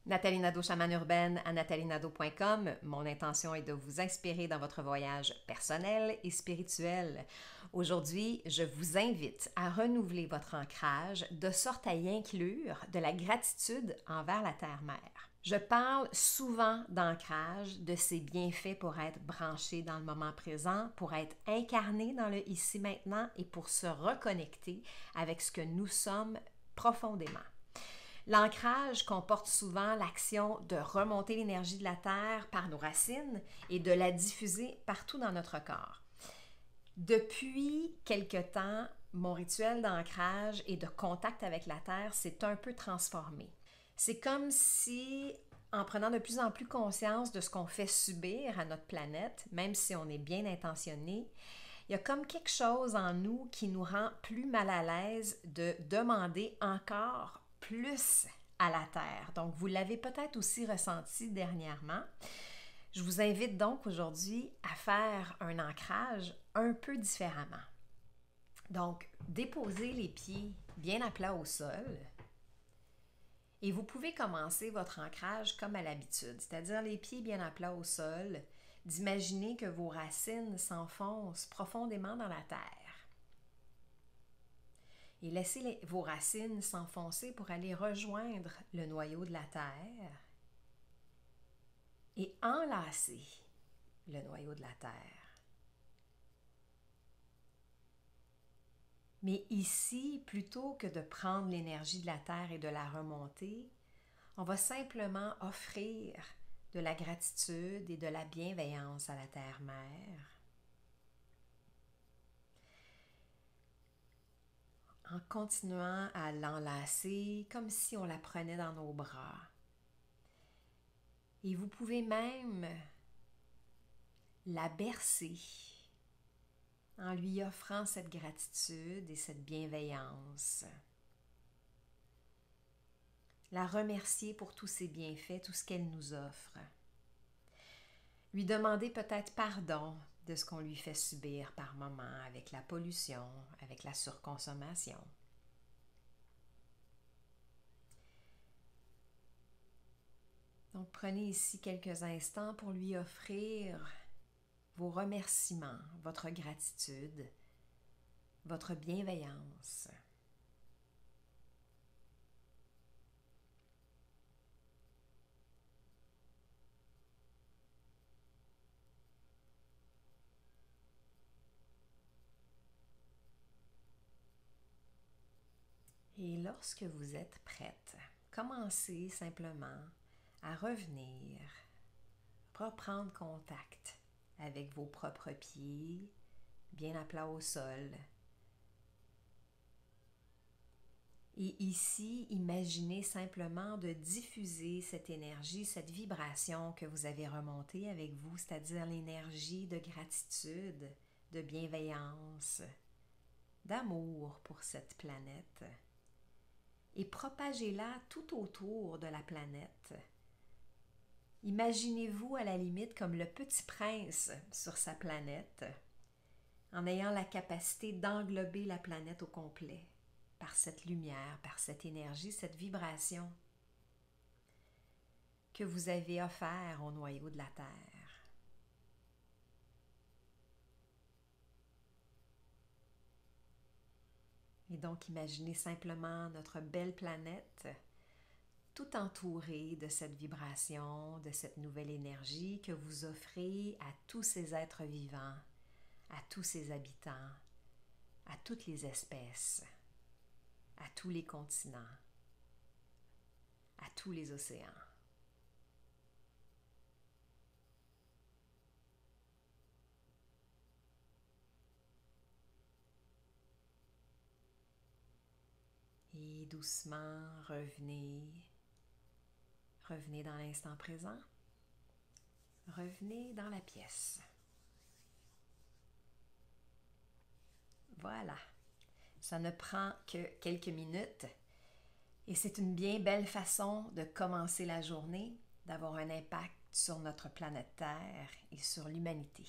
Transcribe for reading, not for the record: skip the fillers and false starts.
Nathalie Nadeau, chamane urbaine à nathalienadeau.com. Mon intention est de vous inspirer dans votre voyage personnel et spirituel. Aujourd'hui, je vous invite à renouveler votre ancrage de sorte à y inclure de la gratitude envers la Terre-Mère. Je parle souvent d'ancrage, de ses bienfaits pour être branché dans le moment présent, pour être incarné dans le ici-maintenant et pour se reconnecter avec ce que nous sommes profondément. L'ancrage comporte souvent l'action de remonter l'énergie de la Terre par nos racines et de la diffuser partout dans notre corps. Depuis quelque temps, mon rituel d'ancrage et de contact avec la Terre s'est un peu transformé. C'est comme si, en prenant de plus en plus conscience de ce qu'on fait subir à notre planète, même si on est bien intentionné, il y a comme quelque chose en nous qui nous rend plus mal à l'aise de demander encore plus à la Terre. Donc, vous l'avez peut-être aussi ressenti dernièrement. Je vous invite donc aujourd'hui à faire un ancrage un peu différemment. Donc, déposez les pieds bien à plat au sol et vous pouvez commencer votre ancrage comme à l'habitude, c'est-à-dire les pieds bien à plat au sol, d'imaginer que vos racines s'enfoncent profondément dans la terre. Et laissez vos racines s'enfoncer pour aller rejoindre le noyau de la terre et enlacer le noyau de la terre. Mais ici, plutôt que de prendre l'énergie de la terre et de la remonter, on va simplement offrir de la gratitude et de la bienveillance à la Terre-Mère. En continuant à l'enlacer comme si on la prenait dans nos bras. Et vous pouvez même la bercer en lui offrant cette gratitude et cette bienveillance. La remercier pour tous ses bienfaits, tout ce qu'elle nous offre. Lui demander peut-être pardon de ce qu'on lui fait subir par moments avec la pollution, avec la surconsommation. Donc prenez ici quelques instants pour lui offrir vos remerciements, votre gratitude, votre bienveillance. Et lorsque vous êtes prête, commencez simplement à revenir, reprendre contact avec vos propres pieds, bien à plat au sol. Et ici, imaginez simplement de diffuser cette énergie, cette vibration que vous avez remontée avec vous, c'est-à-dire l'énergie de gratitude, de bienveillance, d'amour pour cette planète. Et propagez-la tout autour de la planète. Imaginez-vous à la limite comme le petit prince sur sa planète, en ayant la capacité d'englober la planète au complet par cette lumière, par cette énergie, cette vibration que vous avez offert au noyau de la Terre. Et donc, imaginez simplement notre belle planète tout entourée de cette vibration, de cette nouvelle énergie que vous offrez à tous ces êtres vivants, à tous ces habitants, à toutes les espèces, à tous les continents, à tous les océans. Et doucement, revenez dans l'instant présent, revenez dans la pièce. Voilà, ça ne prend que quelques minutes et c'est une bien belle façon de commencer la journée, d'avoir un impact sur notre planète Terre et sur l'humanité.